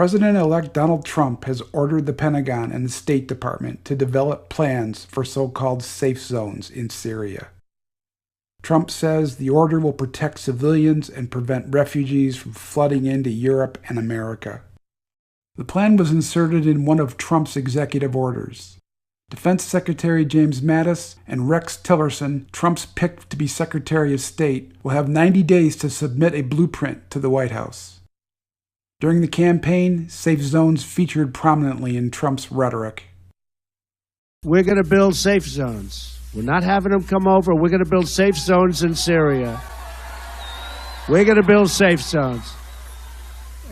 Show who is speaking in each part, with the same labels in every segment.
Speaker 1: President-elect Donald Trump has ordered the Pentagon and the State Department to develop plans for so-called safe zones in Syria. Trump says the order will protect civilians and prevent refugees from flooding into Europe and America. The plan was inserted in one of Trump's executive orders. Defense Secretary James Mattis and Rex Tillerson, Trump's pick to be Secretary of State, will have 90 days to submit a blueprint to the White House. During the campaign, safe zones featured prominently in Trump's rhetoric.
Speaker 2: We're going to build safe zones. We're not having them come over. We're going to build safe zones in Syria. We're going to build safe zones.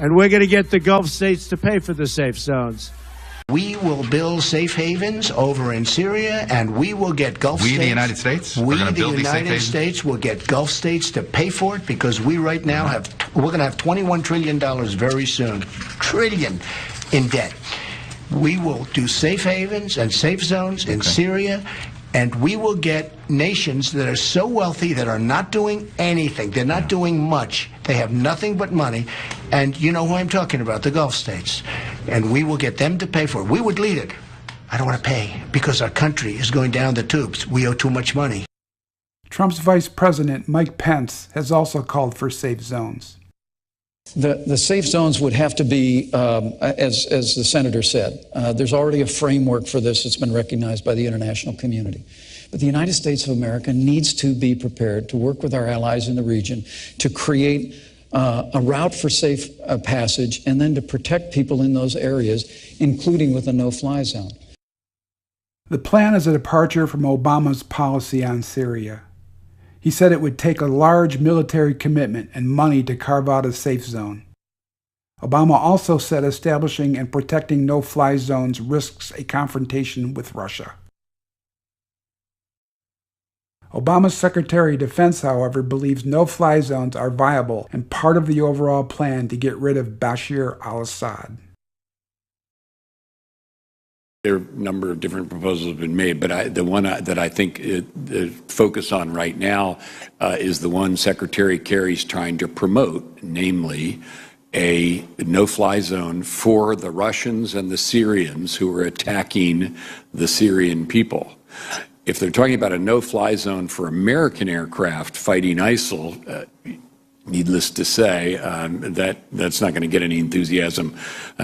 Speaker 2: And we're going to get the Gulf states to pay for the safe zones.
Speaker 3: We will build safe havens over in Syria, and we will get Gulf states.
Speaker 4: We, the United States?
Speaker 3: We, the United States, will get Gulf states to pay for it because we right now we're going to have $21 trillion very soon. Trillion in debt. We will do safe havens and safe zones in Syria, and we will get nations that are so wealthy that are not doing anything. They're not doing much. They have nothing but money. And you know who I'm talking about, the Gulf states. And we will get them to pay for it. We would lead it. I don't want to pay because our country is going down the tubes. We owe too much money.
Speaker 1: Trump's Vice President, Mike Pence, has also called for safe zones.
Speaker 5: The safe zones would have to be, as the senator said, there's already a framework for this that's been recognized by the international community. But the United States of America needs to be prepared to work with our allies in the region to create a route for safe passage and then to protect people in those areas, including with a no-fly zone.
Speaker 1: The plan is a departure from Obama's policy on Syria. He said it would take a large military commitment and money to carve out a safe zone. Obama also said establishing and protecting no-fly zones risks a confrontation with Russia. Obama's Secretary of Defense, however, believes no-fly zones are viable and part of the overall plan to get rid of Bashar al-Assad.
Speaker 6: There are a number of different proposals have been made, but the one that I think the focus on right now is the one Secretary Kerry's trying to promote, namely a no-fly zone for the Russians and the Syrians who are attacking the Syrian people. If they're talking about a no-fly zone for American aircraft fighting ISIL, needless to say, that's not going to get any enthusiasm,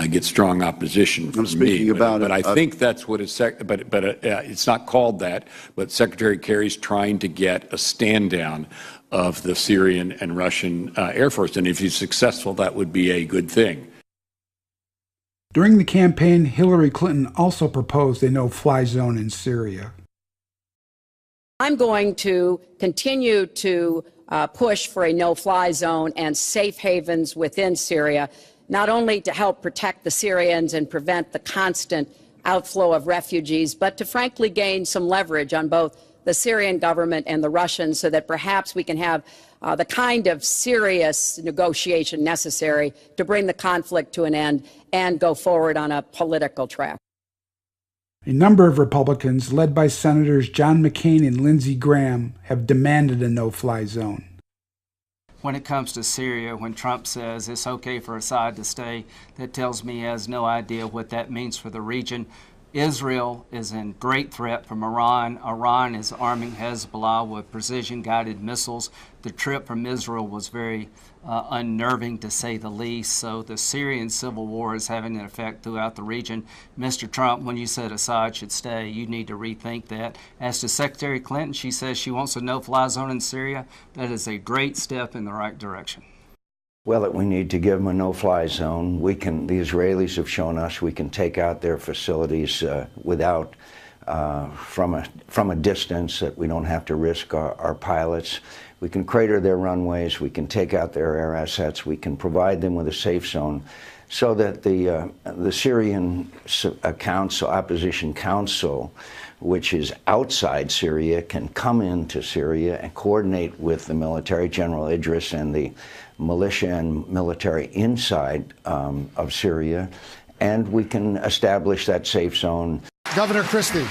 Speaker 6: get strong opposition from me. But I think that's what it's. But it's not called that. But Secretary Kerry's trying to get a stand down of the Syrian and Russian Air Force, and if he's successful, that would be a good thing.
Speaker 1: During the campaign, Hillary Clinton also proposed a no-fly zone in Syria.
Speaker 7: I'm going to continue to push for a no-fly zone and safe havens within Syria, not only to help protect the Syrians and prevent the constant outflow of refugees, but to frankly gain some leverage on both the Syrian government and the Russians so that perhaps we can have the kind of serious negotiation necessary to bring the conflict to an end and go forward on a political track.
Speaker 1: A number of Republicans, led by Senators John McCain and Lindsey Graham, have demanded a no-fly zone.
Speaker 8: When it comes to Syria, when Trump says it's okay for Assad to stay, that tells me he has no idea what that means for the region. Israel is in great threat from Iran. Iran is arming Hezbollah with precision-guided missiles. The trip from Israel was very unnerving, to say the least. So the Syrian civil war is having an effect throughout the region. Mr. Trump, when you said Assad should stay, you need to rethink that. As to Secretary Clinton, she says she wants a no-fly zone in Syria. That is a great step in the right direction.
Speaker 9: Well, we need to give them a no-fly zone. The Israelis have shown us we can take out their facilities from a distance, that we don't have to risk our pilots. We can crater their runways. We can take out their air assets. We can provide them with a safe zone so that the Syrian opposition council, which is outside Syria, can come into Syria and coordinate with the military, General Idris, and the militia and military inside of Syria, and we can establish that safe zone.
Speaker 10: Governor Christie,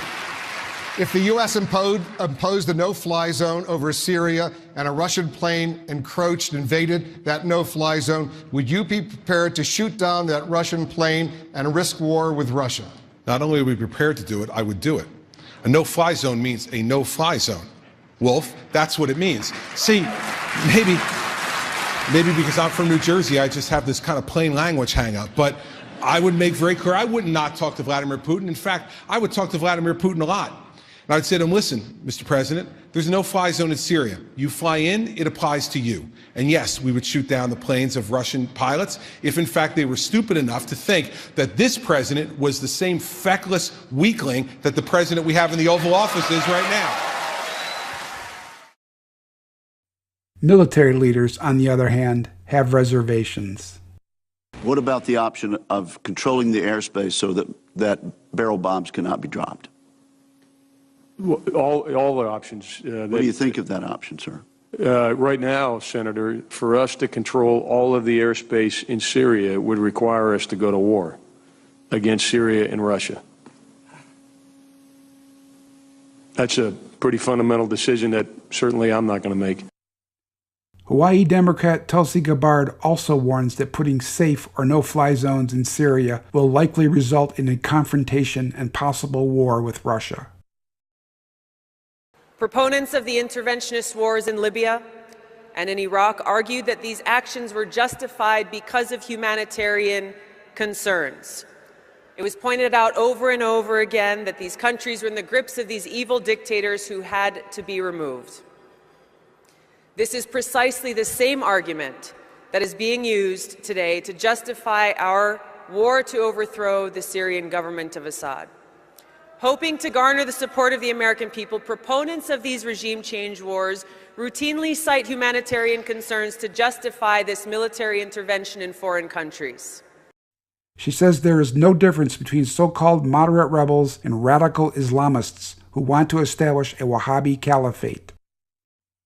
Speaker 4: If the U.S. imposed a no-fly zone over Syria and a Russian plane invaded that no-fly zone, would you be prepared to shoot down that Russian plane and risk war with Russia?
Speaker 10: Not only are we prepared to do it, I would do it. A no-fly zone means a no-fly zone. Wolf, that's what it means. See, maybe because I'm from New Jersey, I just have this kind of plain language hang-up, but I would make very clear I would not talk to Vladimir Putin. In fact, I would talk to Vladimir Putin a lot. And I'd say to him, listen, Mr. President, there's a no-fly zone in Syria. You fly in, it applies to you. And yes, we would shoot down the planes of Russian pilots if, in fact, they were stupid enough to think that this president was the same feckless weakling that the president we have in the Oval Office is right now.
Speaker 1: Military leaders, on the other hand, have reservations.
Speaker 11: What about the option of controlling the airspace so that barrel bombs cannot be dropped?
Speaker 12: All the options.
Speaker 11: What do you think of that option, sir?
Speaker 12: Right now, Senator, for us to control all of the airspace in Syria would require us to go to war against Syria and Russia. That's a pretty fundamental decision that certainly I'm not going to make.
Speaker 1: Hawaii Democrat Tulsi Gabbard also warns that putting safe or no-fly zones in Syria will likely result in a confrontation and possible war with Russia.
Speaker 13: Proponents of the interventionist wars in Libya and in Iraq argued that these actions were justified because of humanitarian concerns. It was pointed out over and over again that these countries were in the grips of these evil dictators who had to be removed. This is precisely the same argument that is being used today to justify our war to overthrow the Syrian government of Assad. Hoping to garner the support of the American people, proponents of these regime change wars routinely cite humanitarian concerns to justify this military intervention in foreign countries.
Speaker 1: She says there is no difference between so-called moderate rebels and radical Islamists who want to establish a Wahhabi caliphate.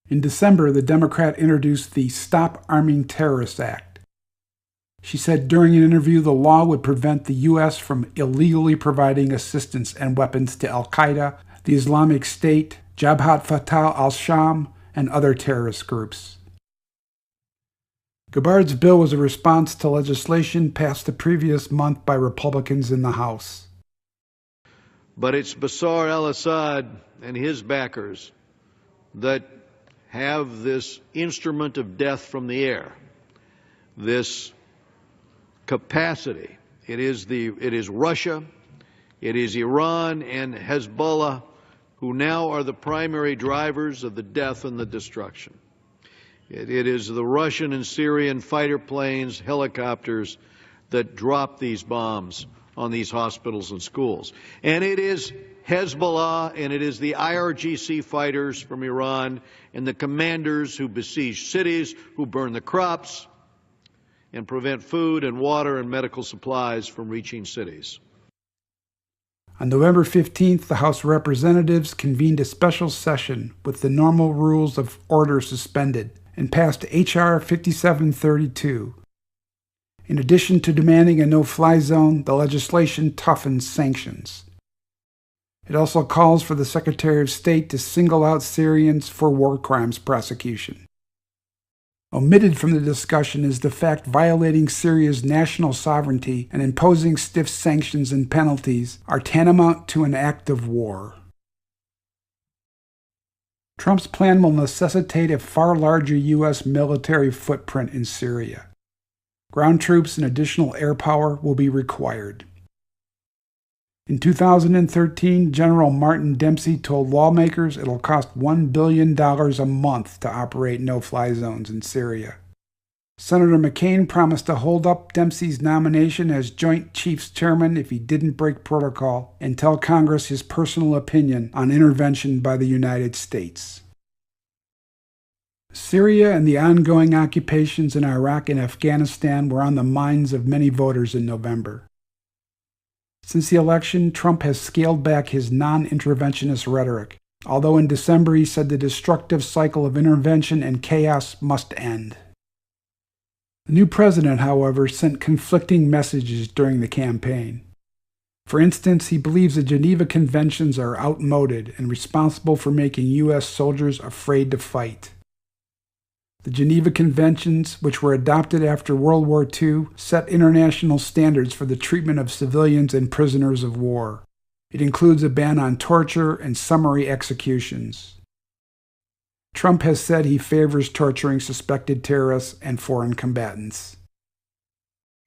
Speaker 1: In December, the Democrat introduced the Stop Arming Terrorists Act. She said during an interview the law would prevent the U.S. from illegally providing assistance and weapons to Al-Qaeda, the Islamic State, Jabhat Fatah al-Sham, and other terrorist groups. Gabbard's bill was a response to legislation passed the previous month by Republicans in the House.
Speaker 14: But it's Bashar al-Assad and his backers that have this instrument of death from the air, this capacity. It is Russia, it is Iran and Hezbollah who now are the primary drivers of the death and the destruction. It is the Russian and Syrian fighter planes, helicopters that drop these bombs on these hospitals and schools. And it is Hezbollah and it is the IRGC fighters from Iran and the commanders who besiege cities, who burn the crops, and prevent food and water and medical supplies from reaching cities.
Speaker 1: On November 15th, the House of Representatives convened a special session with the normal rules of order suspended and passed H.R. 5732. In addition to demanding a no-fly zone, the legislation toughens sanctions. It also calls for the Secretary of State to single out Syrians for war crimes prosecution. Omitted from the discussion is the fact violating Syria's national sovereignty and imposing stiff sanctions and penalties are tantamount to an act of war. Trump's plan will necessitate a far larger U.S. military footprint in Syria. Ground troops and additional air power will be required. In 2013, General Martin Dempsey told lawmakers it'll cost $1 billion a month to operate no-fly zones in Syria. Senator McCain promised to hold up Dempsey's nomination as Joint Chiefs Chairman if he didn't break protocol and tell Congress his personal opinion on intervention by the United States. Syria and the ongoing occupations in Iraq and Afghanistan were on the minds of many voters in November. Since the election, Trump has scaled back his non-interventionist rhetoric, although in December he said the destructive cycle of intervention and chaos must end. The new president, however, sent conflicting messages during the campaign. For instance, he believes the Geneva Conventions are outmoded and responsible for making U.S. soldiers afraid to fight. The Geneva Conventions, which were adopted after World War II, set international standards for the treatment of civilians and prisoners of war. It includes a ban on torture and summary executions. Trump has said he favors torturing suspected terrorists and foreign combatants.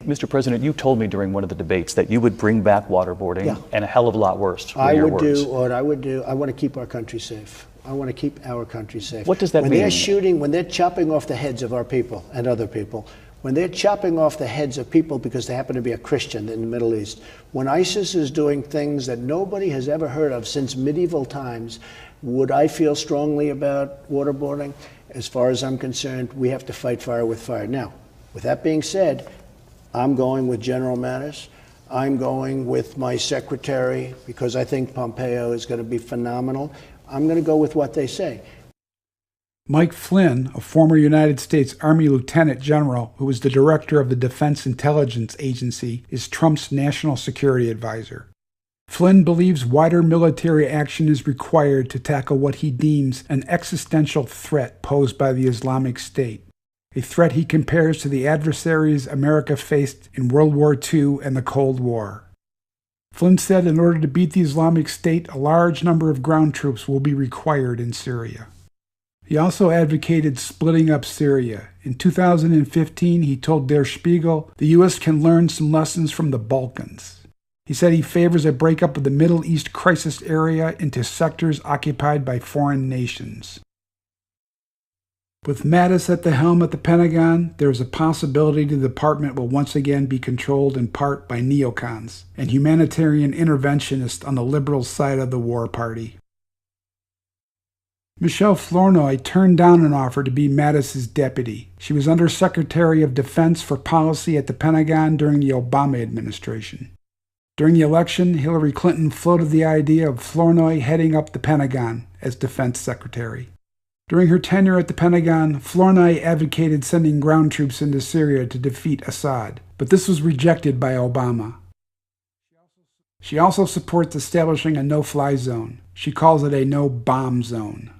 Speaker 15: Mr. President, you told me during one of the debates that you would bring back waterboarding and a hell of a lot worse.
Speaker 16: I would do what I would do. I want to keep our country safe. I want to keep our country safe.
Speaker 15: What does that mean?
Speaker 16: When they're shooting, when they're chopping off the heads of our people and other people, when they're chopping off the heads of people because they happen to be a Christian in the Middle East, when ISIS is doing things that nobody has ever heard of since medieval times, would I feel strongly about waterboarding? As far as I'm concerned, we have to fight fire with fire. Now, with that being said, I'm going with General Mattis. I'm going with my secretary because I think Pompeo is going to be phenomenal. I'm going to go with what they say.
Speaker 1: Mike Flynn, a former United States Army Lieutenant General who was the director of the Defense Intelligence Agency, is Trump's national security advisor. Flynn believes wider military action is required to tackle what he deems an existential threat posed by the Islamic State, a threat he compares to the adversaries America faced in World War II and the Cold War. Flynn said in order to beat the Islamic State, a large number of ground troops will be required in Syria. He also advocated splitting up Syria. In 2015, he told Der Spiegel, the U.S. can learn some lessons from the Balkans. He said he favors a breakup of the Middle East crisis area into sectors occupied by foreign nations. With Mattis at the helm at the Pentagon, there is a possibility the department will once again be controlled in part by neocons and humanitarian interventionists on the liberal side of the war party. Michelle Flournoy turned down an offer to be Mattis's deputy. She was Undersecretary of Defense for Policy at the Pentagon during the Obama administration. During the election, Hillary Clinton floated the idea of Flournoy heading up the Pentagon as Defense Secretary. During her tenure at the Pentagon, Flournoy advocated sending ground troops into Syria to defeat Assad, but this was rejected by Obama. She also supports establishing a no-fly zone. She calls it a no-bomb zone.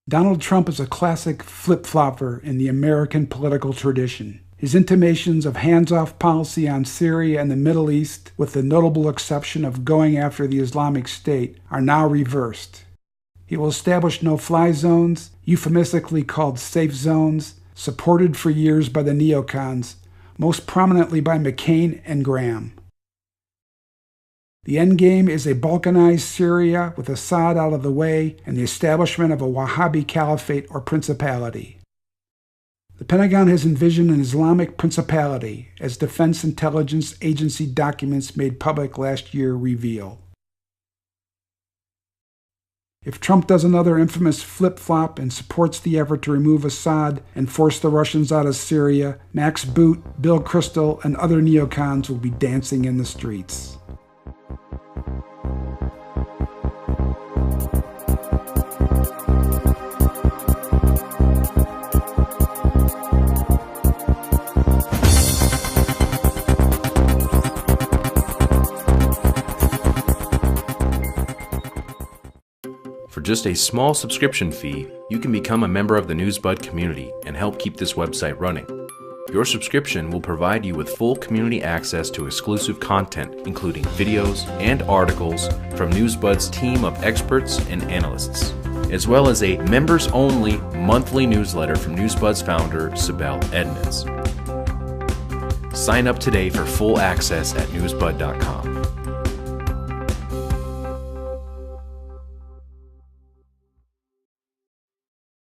Speaker 1: Donald Trump is a classic flip-flopper in the American political tradition. His intimations of hands-off policy on Syria and the Middle East, with the notable exception of going after the Islamic State, are now reversed. He will establish no-fly zones, euphemistically called safe zones, supported for years by the neocons, most prominently by McCain and Graham. The endgame is a balkanized Syria with Assad out of the way and the establishment of a Wahhabi caliphate or principality. The Pentagon has envisioned an Islamic principality, as Defense Intelligence Agency documents made public last year reveal. If Trump does another infamous flip-flop and supports the effort to remove Assad and force the Russians out of Syria, Max Boot, Bill Kristol, and other neocons will be dancing in the streets.
Speaker 17: For just a small subscription fee, you can become a member of the NewsBud community and help keep this website running. Your subscription will provide you with full community access to exclusive content, including videos and articles from NewsBud's team of experts and analysts, as well as a members-only monthly newsletter from NewsBud's founder, Sibel Edmonds. Sign up today for full access at newsbud.com.